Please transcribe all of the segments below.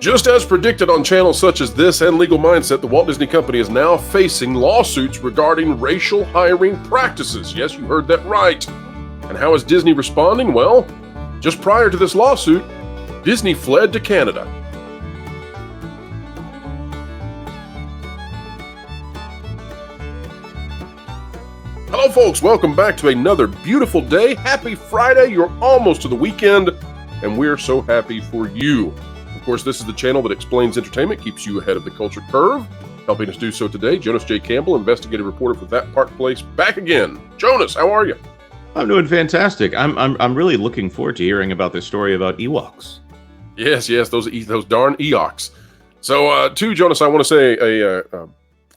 Just as predicted on channels such as this and Legal Mindset, the Walt Disney Company is now facing lawsuits regarding racial hiring practices. Yes, you heard that right. And how is Disney responding? Well, just prior to this lawsuit, Disney fled to Canada. Hello, folks. Welcome back to another beautiful day. Happy Friday. You're almost to the weekend, and we're so happy for you. Of course, this is the channel that explains entertainment, keeps you ahead of the culture curve. Helping us do so today, Jonas J. Campbell, investigative reporter for That Park Place, back again. Jonas, how are you? I'm doing fantastic. I'm really looking forward to hearing about this story about Ewoks. Yes, those darn Ewoks. So, too, Jonas, I want to say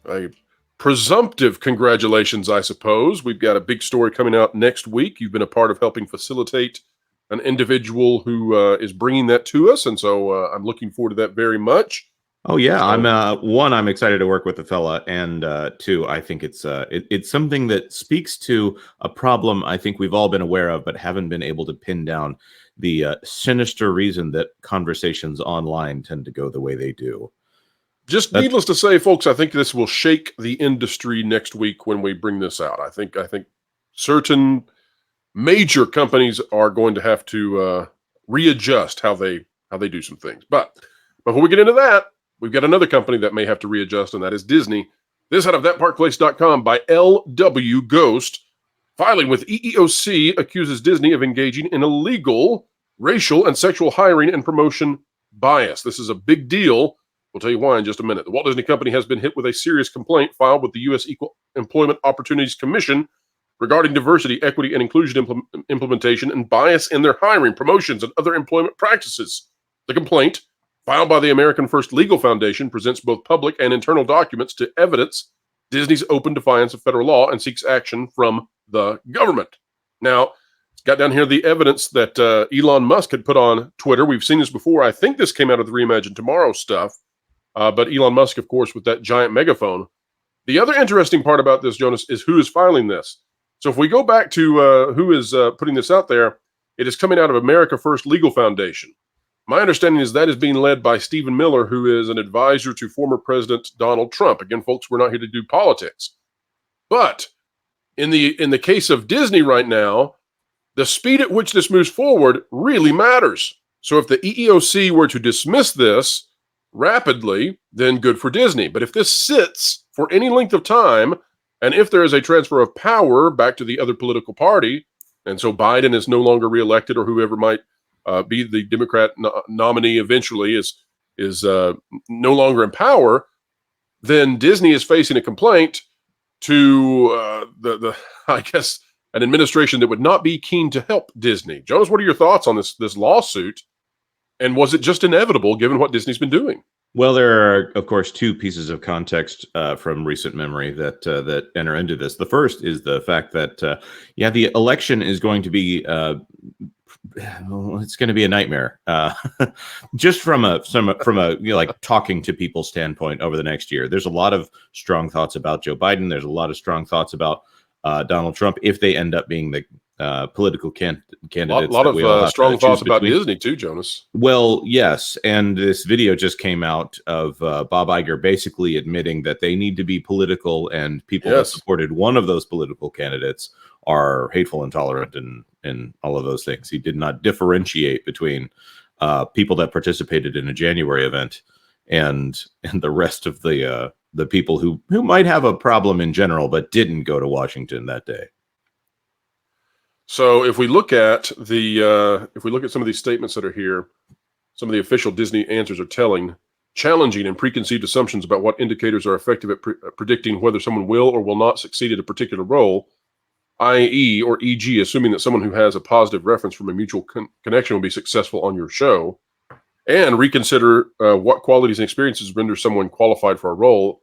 a presumptive congratulations, I suppose. We've got a big story coming out next week. You've been a part of helping facilitate an individual who is bringing that to us, and so I'm looking forward to that very much. Oh yeah, I'm excited to work with the fella, and two, I think it's something that speaks to a problem I think we've all been aware of, but haven't been able to pin down the sinister reason that conversations online tend to go the way they do. Needless to say, folks, I think this will shake the industry next week when we bring this out. I think certain major companies are going to have to readjust how they do some things. But before we get into that, we've got another company that may have to readjust, and that is Disney. This out of thatparkplace.com by LW Ghost. Filing with EEOC accuses Disney of engaging in illegal racial and sexual hiring and promotion bias. This is a big deal. We'll tell you why in just a minute. The Walt Disney Company has been hit with a serious complaint filed with the U.S. Equal Employment Opportunities Commission regarding diversity, equity, and inclusion implementation and bias in their hiring, promotions, and other employment practices. The complaint, filed by the American First Legal Foundation, presents both public and internal documents to evidence Disney's open defiance of federal law and seeks action from the government. Now, it's got down here the evidence that Elon Musk had put on Twitter. We've seen this before. I think this came out of the Reimagine Tomorrow stuff. But Elon Musk, of course, with that giant megaphone. The other interesting part about this, Jonas, is who is filing this. So if we go back to who is putting this out there, it is coming out of America First Legal Foundation. My understanding is that is being led by Stephen Miller, who is an advisor to former President Donald Trump. Again, folks, we're not here to do politics. But in the case of Disney right now, the speed at which this moves forward really matters. So if the EEOC were to dismiss this rapidly, then good for Disney. But if this sits for any length of time, and if there is a transfer of power back to the other political party, and so Biden is no longer reelected, or whoever might be the Democrat nominee eventually is no longer in power, then Disney is facing a complaint to I guess an administration that would not be keen to help Disney. Jonas, what are your thoughts on this lawsuit? And was it just inevitable given what Disney's been doing? Well, there are, of course, two pieces of context from recent memory that enter into this. The first is the fact that, the election is going to be, it's going to be a nightmare. Just from a like talking to people standpoint over the next year. There's a lot of strong thoughts about Joe Biden. There's a lot of strong thoughts about Donald Trump if they end up being the political candidates. A lot of strong thoughts about Disney too, Jonas. Well, yes, and this video just came out of Bob Iger basically admitting that they need to be political, and people that supported one of those political candidates are hateful, intolerant, and all of those things. He did not differentiate between people that participated in a January event and the rest of the people who might have a problem in general but didn't go to Washington that day. So if we look at some of these statements that are here, some of the official Disney answers are challenging and preconceived assumptions about what indicators are effective at predicting whether someone will or will not succeed at a particular role, i.e. or e.g. assuming that someone who has a positive reference from a mutual connection will be successful on your show, and reconsider what qualities and experiences render someone qualified for a role,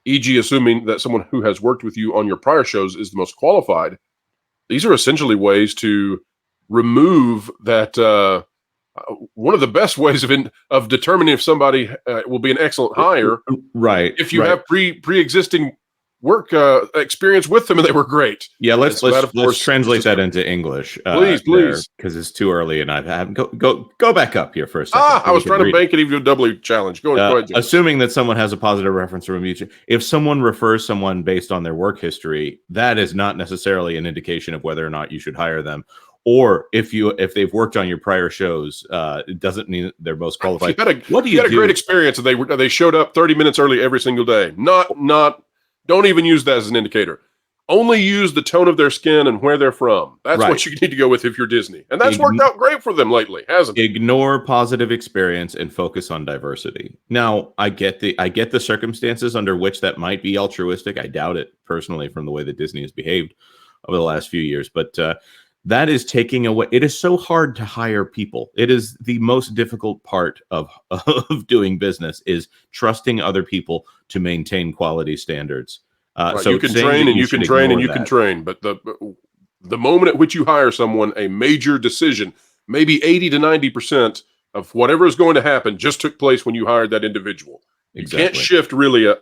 e.g. assuming that someone who has worked with you on your prior shows is the most qualified. These are essentially ways to remove that. One of the best ways of determining if somebody will be an excellent hire, right? If you have pre-existing work experience with them, and they were great. Yeah, let's so that, of let's course, translate that into English. Please. Because it's too early, and I haven't go back up here for a second. I was trying to bank it even to a doubly challenge. Go ahead, James. Assuming that someone has a positive reference from each, if someone refers someone based on their work history, that is not necessarily an indication of whether or not you should hire them. Or if they've worked on your prior shows, it doesn't mean they're most qualified. What do you had a great experience, and they showed up 30 minutes early every single day. Don't even use that as an indicator. Only use the tone of their skin and where they're from. That's what you need to go with if you're Disney. And that's worked out great for them lately, hasn't it? Ignore positive experience and focus on diversity. Now, I get the circumstances under which that might be altruistic. I doubt it personally from the way that Disney has behaved over the last few years. But that is taking away. It is so hard to hire people. It is the most difficult part of doing business, is trusting other people to maintain quality standards. So you can train and you can train and you can train, but the moment at which you hire someone, a major decision, maybe 80 to 90% of whatever is going to happen just took place when you hired that individual. Exactly. You can't shift really. A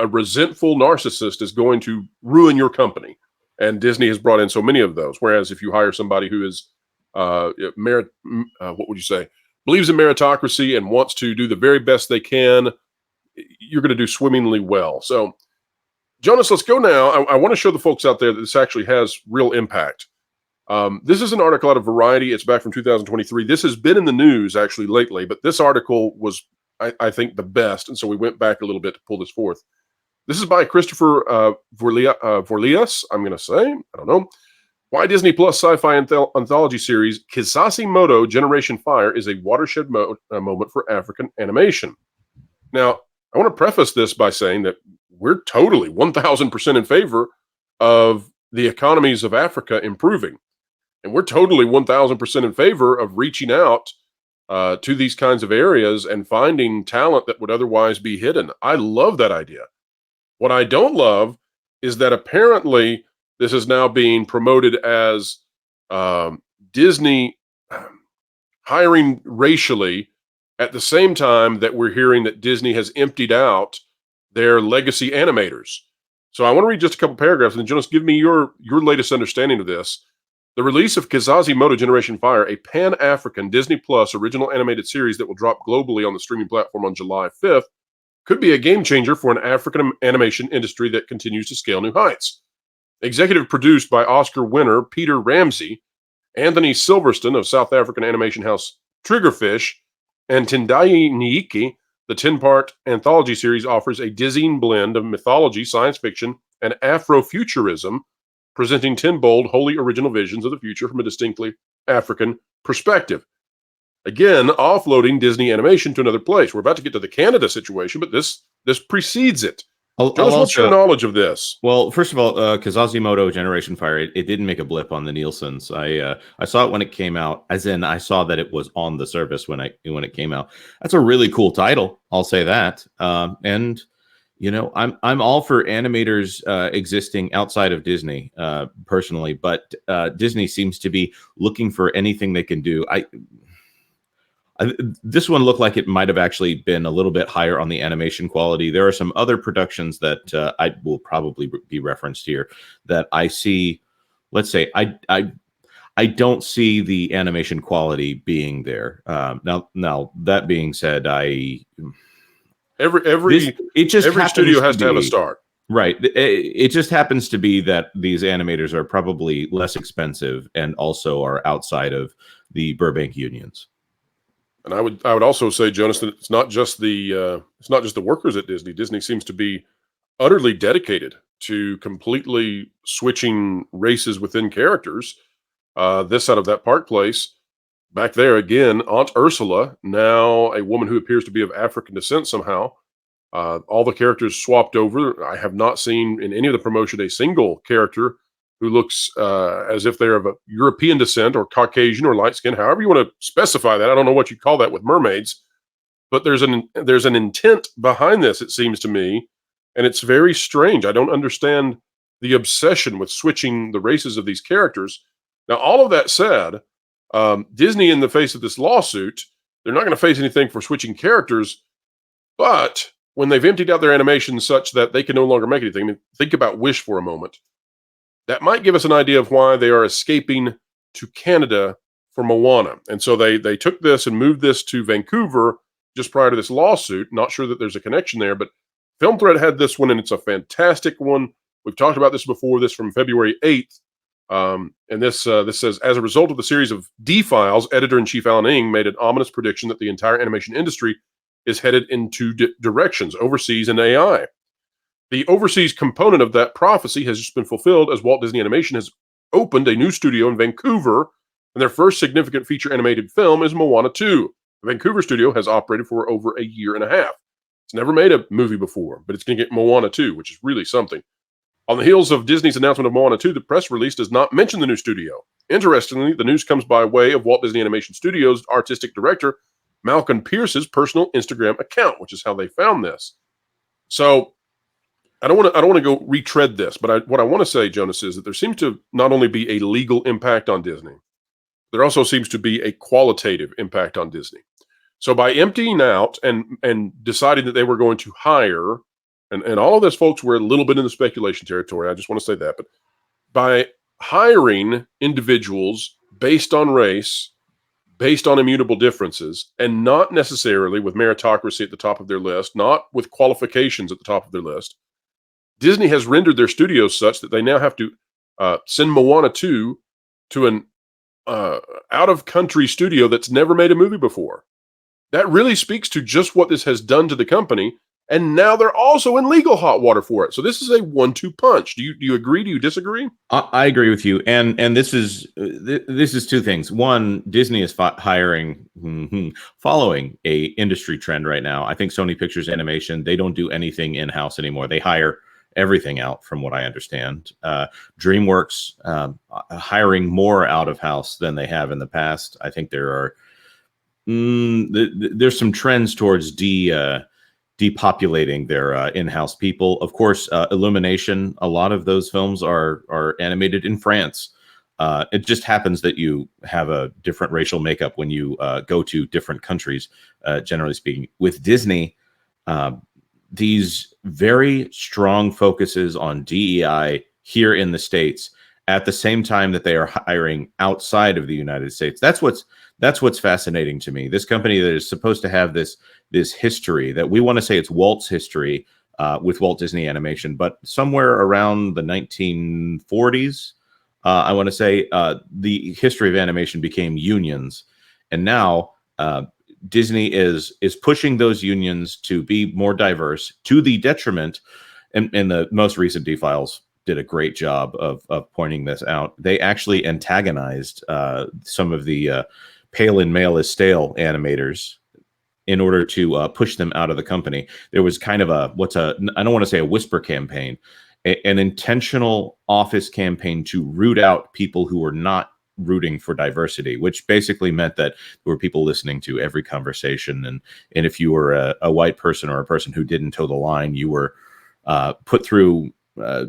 resentful narcissist is going to ruin your company. And Disney has brought in so many of those. Whereas if you hire somebody who is what would you say, believes in meritocracy and wants to do the very best they can, you're going to do swimmingly well. So, Jonas, let's go now. I want to show the folks out there that this actually has real impact. This is an article out of Variety. It's back from 2023. This has been in the news actually lately, but this article was, I think, the best. And so we went back a little bit to pull this forth. This is by Christopher Vorlias, I'm going to say. I don't know. Why Disney Plus sci-fi anthology series Kisasimoto Generation Fire is a watershed moment for African animation. Now, I want to preface this by saying that we're totally 1,000% in favor of the economies of Africa improving. And we're totally 1,000% in favor of reaching out to these kinds of areas and finding talent that would otherwise be hidden. I love that idea. What I don't love is that apparently this is now being promoted as Disney hiring racially at the same time that we're hearing that Disney has emptied out their legacy animators. So I want to read just a couple paragraphs, and Jonas, give me your latest understanding of this. The release of Kisasimoto Generation Fire, a Pan-African Disney Plus original animated series that will drop globally on the streaming platform on July 5th, could be a game changer for an African animation industry that continues to scale new heights. Executive produced by Oscar winner Peter Ramsey, Anthony Silverstone of South African animation house Triggerfish, and Tendai Niki, the 10-part anthology series offers a dizzying blend of mythology, science fiction, and Afrofuturism, presenting 10 bold, wholly original visions of the future from a distinctly African perspective. Again, offloading Disney animation to another place. We're about to get to the Canada situation, but this precedes it. Jonas, what's your knowledge of this? Well, first of all, Kisasimoto Generation Fire, it didn't make a blip on the Nielsen's. I saw it when it came out, as in I saw that it was on the service when it came out. That's a really cool title, I'll say that. And I'm all for animators existing outside of Disney, personally, but Disney seems to be looking for anything they can do. This one looked like it might have actually been a little bit higher on the animation quality. There are some other productions that I will probably be referenced here that I see. Let's say I don't see the animation quality being there. Now that being said, every studio has to have a start. Right. It just happens to be that these animators are probably less expensive and also are outside of the Burbank unions. And I would also say, Jonas, that it's not just the workers at Disney. Disney seems to be utterly dedicated to completely switching races within characters. This out of that Park Place. Back there again, Aunt Ursula, now a woman who appears to be of African descent somehow. All the characters swapped over. I have not seen in any of the promotion a single character who looks as if they're of a European descent or Caucasian or light skin, however you want to specify that. I don't know what you call that with mermaids, but there's an intent behind this, it seems to me, and it's very strange. I don't understand the obsession with switching the races of these characters. Now, all of that said, Disney, in the face of this lawsuit, they're not going to face anything for switching characters, but when they've emptied out their animation such that they can no longer make anything, I mean, think about Wish for a moment. That might give us an idea of why they are escaping to Canada for Moana. And so they took this and moved this to Vancouver just prior to this lawsuit. Not sure that there's a connection there, but FilmThreat had this one, and it's a fantastic one. We've talked about this before. This from February 8th. And this says, as a result of the series of D-Files, editor-in-chief Alan Ng made an ominous prediction that the entire animation industry is headed into directions, overseas and AI. The overseas component of that prophecy has just been fulfilled as Walt Disney Animation has opened a new studio in Vancouver, and their first significant feature animated film is Moana 2. The Vancouver studio has operated for over a year and a half. It's never made a movie before, but it's going to get Moana 2, which is really something. On the heels of Disney's announcement of Moana 2, the press release does not mention the new studio. Interestingly, the news comes by way of Walt Disney Animation Studios' artistic director, Malcolm Pierce's personal Instagram account, which is how they found this. So I don't want to go retread this, but what I want to say, Jonas, is that there seems to not only be a legal impact on Disney, there also seems to be a qualitative impact on Disney. So by emptying out and deciding that they were going to hire, and all of this, folks, we're a little bit in the speculation territory. I just want to say that. But by hiring individuals based on race, based on immutable differences, and not necessarily with meritocracy at the top of their list, not with qualifications at the top of their list, Disney has rendered their studios such that they now have to send Moana 2 to an out-of-country studio that's never made a movie before. That really speaks to just what this has done to the company, and now they're also in legal hot water for it. So this is a 1-2 punch. Do you agree? Do you disagree? I agree with you, and this is two things. One, Disney is following a industry trend right now. I think Sony Pictures Animation, they don't do anything in-house anymore. They hire everything out, from what I understand. DreamWorks hiring more out of house than they have in the past. I think there are there's some trends towards depopulating their in-house people. Of course, Illumination, a lot of those films are animated in France. It just happens that you have a different racial makeup when you go to different countries, generally speaking. With Disney, these very strong focuses on DEI here in the States at the same time that they are hiring outside of the United States. That's what's fascinating to me. This company that is supposed to have this history, that we want to say it's Walt's history with Walt Disney Animation, but somewhere around the 1940s, I want to say the history of animation became unions, and now Disney is pushing those unions to be more diverse, to the detriment, and the most recent D-Files did a great job of pointing this out. They actually antagonized some of the pale and male is stale animators in order to push them out of the company. There was kind of I don't want to say a whisper campaign, an intentional office campaign to root out people who were not rooting for diversity, which basically meant that there were people listening to every conversation. And if you were a white person or a person who didn't toe the line, you were put through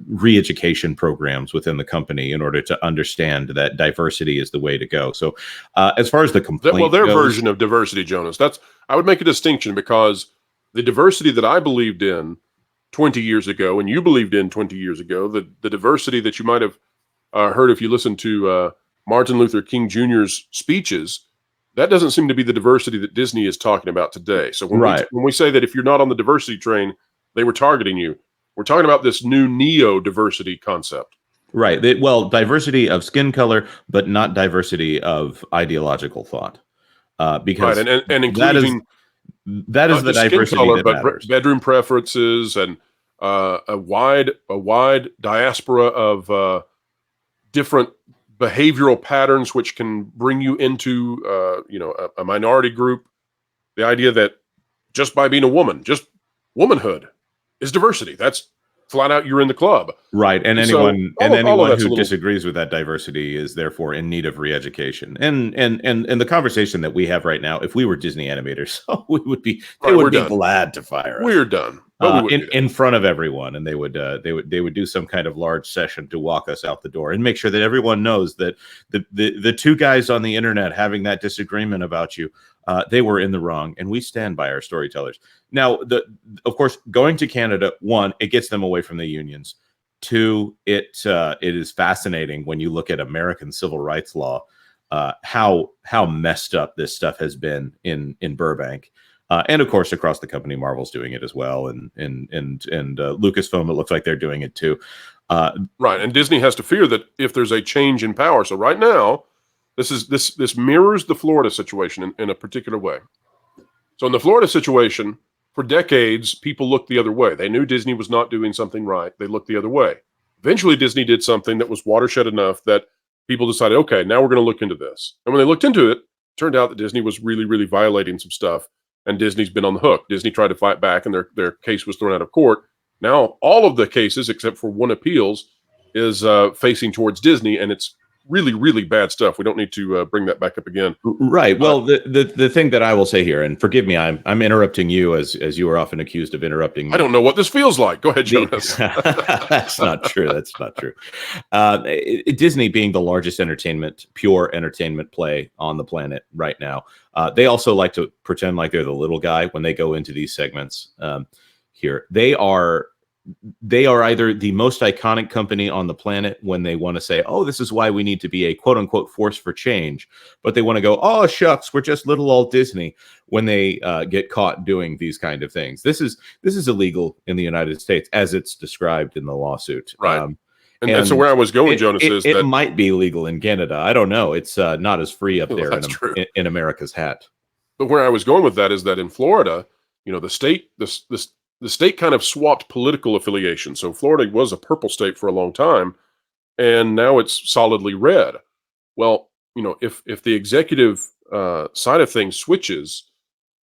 re-education programs within the company in order to understand that diversity is the way to go. So as far as the complaint their goes, version of diversity, Jonas, I would make a distinction, because the diversity that I believed in 20 years ago and you believed in 20 years ago, the diversity that you might have heard if you listened to Martin Luther King Jr.'s speeches, that doesn't seem to be the diversity that Disney is talking about today. So when we say that if you're not on the diversity train, they were targeting you, we're talking about this new neo-diversity concept. Right. Diversity of skin color, but not diversity of ideological thought. Because right, and including that is the diversity color, that matters. Bedroom preferences and a wide diaspora of different behavioral patterns, which can bring you into a minority group. The idea that just by being a woman, just womanhood is diversity. That's flat out, you're in the club. Right. And anyone who disagrees with that diversity is therefore in need of re-education. And the conversation that we have right now, if we were Disney animators, we would be glad to fire us. We're done. But we wouldn't do that. in front of everyone, and they would do some kind of large session to walk us out the door and make sure that everyone knows that the two guys on the internet having that disagreement about you, they were in the wrong, and we stand by our storytellers. Now, of course, going to Canada, one, it gets them away from the unions. Two, it is fascinating when you look at American civil rights law, how messed up this stuff has been in Burbank. And of course, across the company, Marvel's doing it as well, and Lucasfilm, it looks like they're doing it too. Right, and Disney has to fear that if there's a change in power. So right now, this mirrors the Florida situation in a particular way. So in the Florida situation, for decades, people looked the other way. They knew Disney was not doing something right. They looked the other way. Eventually, Disney did something that was watershed enough that people decided, okay, now we're going to look into this. And when they looked into it, it turned out that Disney was really, really violating some stuff. And Disney's been on the hook. Disney tried to fight back, and their case was thrown out of court. Now, all of the cases, except for one appeals, is facing towards Disney, and it's really, really bad stuff. We don't need to bring that back up again. Right. Well, the thing that I will say here, and forgive me, I'm interrupting you as you are often accused of interrupting me. I don't know what this feels like. Go ahead, Jonas. That's not true. That's not true. Disney being the largest pure entertainment play on the planet right now, they also like to pretend like they're the little guy when they go into these segments. Here, they are either the most iconic company on the planet when they want to say, oh, this is why we need to be a quote unquote force for change. But they want to go, oh, shucks, we're just little old Disney when they get caught doing these kind of things. This is illegal in the United States as it's described in the lawsuit. Right. And so where I was going, Jonas, is that it might be legal in Canada. I don't know. It's not as free up there in America's hat. But where I was going with that is that in Florida, the state kind of swapped political affiliation. So Florida was a purple state for a long time, and now it's solidly red. Well, if the executive side of things switches,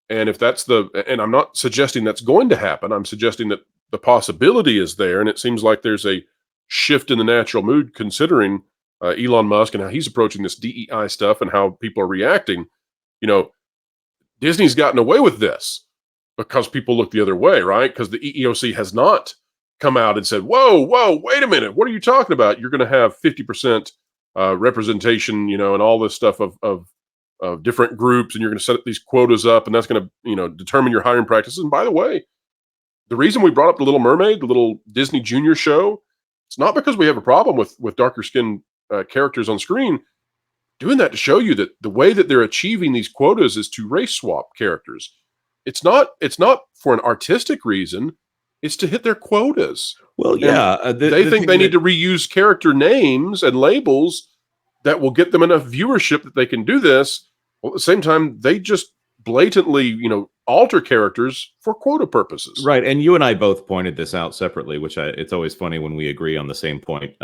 and if that's and I'm not suggesting that's going to happen, I'm suggesting that the possibility is there, and it seems like there's a shift in the natural mood considering Elon Musk and how he's approaching this DEI stuff and how people are reacting. Disney's gotten away with this because people look the other way, right? Because the EEOC has not come out and said, whoa, wait a minute. What are you talking about? You're going to have 50% representation, and all this stuff of different groups, and you're going to set these quotas up, and that's going to, determine your hiring practices. And by the way, the reason we brought up The Little Mermaid, the little Disney Junior show, it's not because we have a problem with darker skinned characters on screen. Doing that to show you that the way that they're achieving these quotas is to race swap characters. It's not for an artistic reason. It's to hit their quotas. Well, yeah. They think they need to reuse character names and labels that will get them enough viewership that they can do this. Well, at the same time, they just blatantly, alter characters for quota purposes. Right. And you and I both pointed this out separately, which it's always funny when we agree on the same point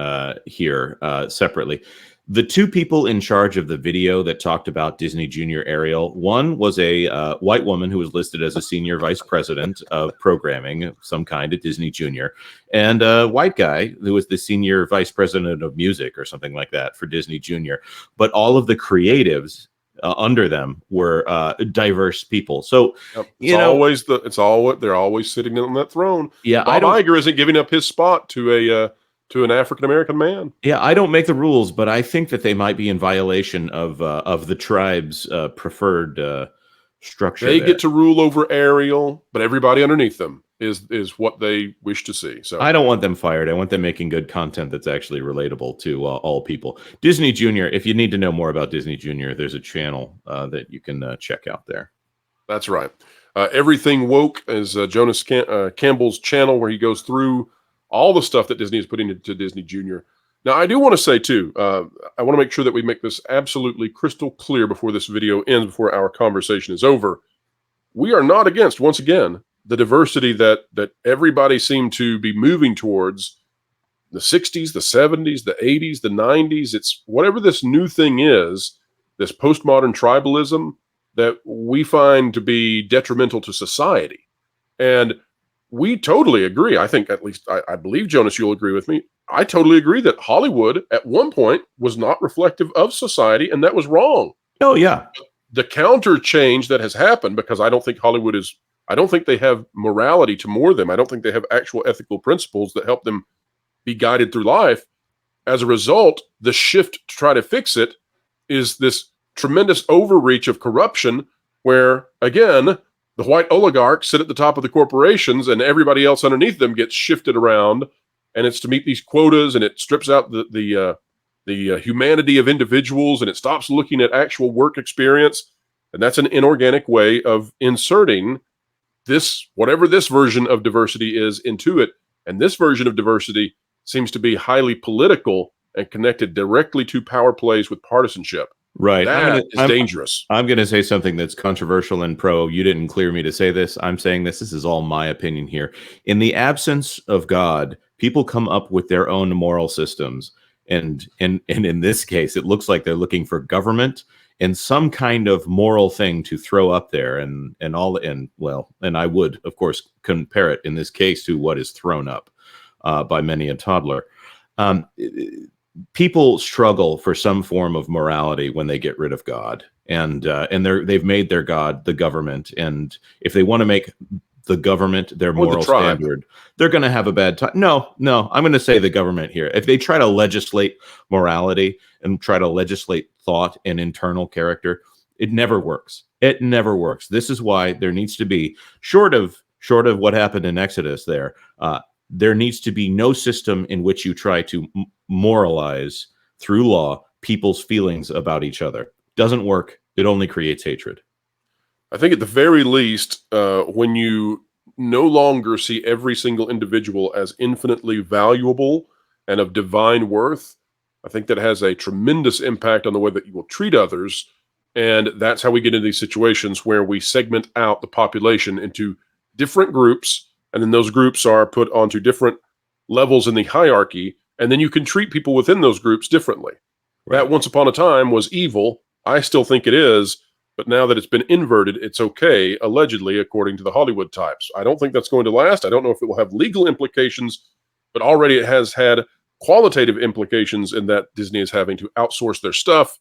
here separately. The two people in charge of the video that talked about Disney Junior Ariel, one was a white woman who was listed as a senior vice president of programming of some kind at Disney Junior, and a white guy who was the senior vice president of music or something like that for Disney Junior. But all of the creatives under them were diverse people. So they're always sitting on that throne. Yeah, Bob Iger isn't giving up his spot to an African-American man. Yeah, I don't make the rules, but I think that they might be in violation of the tribe's preferred structure. They get to rule over Ariel, but everybody underneath them is what they wish to see. So I don't want them fired. I want them making good content that's actually relatable to all people. Disney Junior, if you need to know more about Disney Junior, there's a channel that you can check out there. That's right. Everything Woke is Jonas Campbell's channel where he goes through all the stuff that Disney is putting into Disney Junior. Now, I do want to say, too, I want to make sure that we make this absolutely crystal clear before this video ends, before our conversation is over. We are not against, once again, the diversity that everybody seemed to be moving towards. The 60s, the 70s, the 80s, the 90s, it's whatever this new thing is, this postmodern tribalism that we find to be detrimental to society. And we totally agree. I think, at least I believe, Jonas, you'll agree with me. I totally agree that Hollywood at one point was not reflective of society, and that was wrong. Oh, yeah. The counter change that has happened, because I don't think Hollywood is I don't think they have morality to moor them. I don't think they have actual ethical principles that help them be guided through life. As a result, the shift to try to fix it is this tremendous overreach of corruption where, again, the white oligarchs sit at the top of the corporations and everybody else underneath them gets shifted around, and it's to meet these quotas, and it strips out the humanity of individuals, and it stops looking at actual work experience. And that's an inorganic way of inserting this, whatever this version of diversity is, into it. And this version of diversity seems to be highly political and connected directly to power plays with partisanship. Right. That is dangerous. I'm going to say something that's controversial and pro. You didn't clear me to say this. I'm saying this. This is all my opinion here. In the absence of God, people come up with their own moral systems. And in this case, it looks like they're looking for government and some kind of moral thing to throw up there. And I would, of course, compare it in this case to what is thrown up by many a toddler. People struggle for some form of morality when they get rid of God, and they've made their God the government. And if they want to make the government their moral standard, they're going to have a bad time. No, I'm going to say the government here. If they try to legislate morality and try to legislate thought and internal character, it never works. It never works. This is why there needs to be, short of what happened in Exodus there needs to be no system in which you try to moralize through law people's feelings about each other. Doesn't work. It only creates hatred. I think at the very least, when you no longer see every single individual as infinitely valuable and of divine worth, I think that has a tremendous impact on the way that you will treat others. And that's how we get into these situations where we segment out the population into different groups, and then those groups are put onto different levels in the hierarchy, and then you can treat people within those groups differently. Right. That once upon a time was evil. I still think it is, but now that it's been inverted, it's okay, allegedly, according to the Hollywood types. I don't think that's going to last. I don't know if it will have legal implications, but already it has had qualitative implications in that Disney is having to outsource their stuff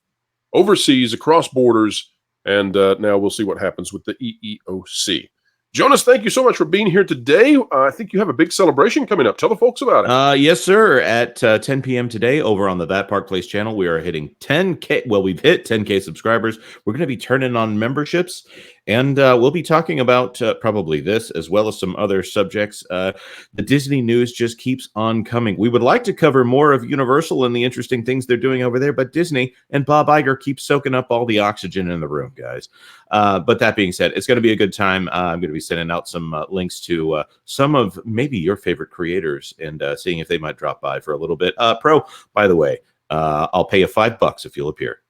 overseas, across borders, and now we'll see what happens with the EEOC. Jonas, thank you so much for being here today. I think you have a big celebration coming up. Tell the folks about it. Yes, sir. At 10 p.m. today over on the That Park Place channel, we are hitting 10K. Well, we've hit 10K subscribers. We're going to be turning on memberships, and we'll be talking about probably this as well as some other subjects. The Disney news just keeps on coming. We would like to cover more of Universal and the interesting things they're doing over there, but Disney and Bob Iger keep soaking up all the oxygen in the room, guys. But that being said, it's going to be a good time. I'm going to be sending out some links to some of maybe your favorite creators and seeing if they might drop by for a little bit. Pro, by the way, I'll pay you $5 if you'll appear.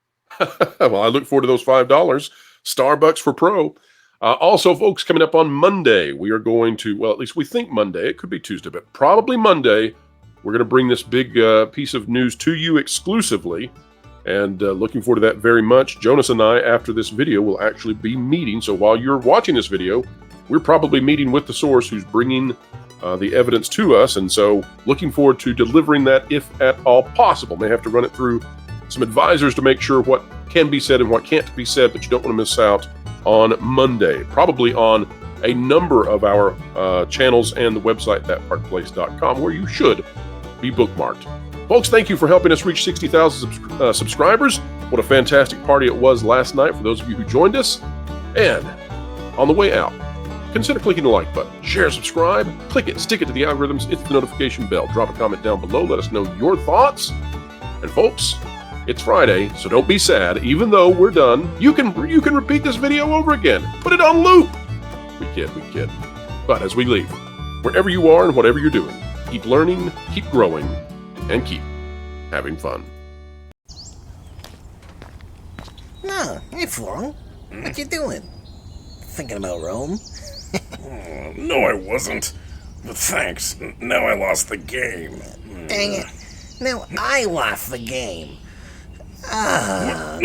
Well, I look forward to those $5. Starbucks for Pro. Also, folks, coming up on Monday, we are going to, well, at least we think Monday. It could be Tuesday, but probably Monday. We're going to bring this big piece of news to you exclusively. And looking forward to that very much. Jonas and I, after this video, will actually be meeting. So while you're watching this video, we're probably meeting with the source who's bringing the evidence to us. And so looking forward to delivering that if at all possible. May have to run it through some advisors to make sure what can be said and what can't be said, but you don't want to miss out on Monday. Probably on a number of our channels and the website, thatparkplace.com, where you should be bookmarked. Folks, thank you for helping us reach 60,000 subscribers. What a fantastic party it was last night for those of you who joined us. And on the way out, consider clicking the like button, share, subscribe, click it, stick it to the algorithms, hit the notification bell, drop a comment down below, let us know your thoughts. And folks, it's Friday, so don't be sad. Even though we're done, you can repeat this video over again. Put it on loop. We kid. But as we leave, wherever you are and whatever you're doing, keep learning, keep growing, and keep having fun. No, hey Florel, what you doing? Thinking about Rome? No, I wasn't. But thanks. Now I lost the game. Dang it. Now I lost the game. No.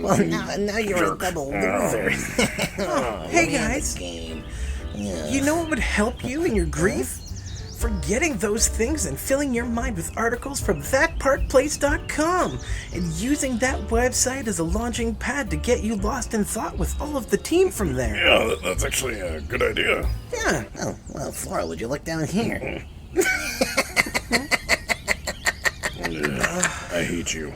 Well, now you're a double loser. Hey guys, Game. you know what would help you in your grief? forgetting those things and filling your mind with articles from thatparkplace.com and using that website as a launching pad to get you lost in thought with all of the team from there. Yeah, that's actually a good idea. Yeah. Oh, well, Flora, would you look down here? I hate you.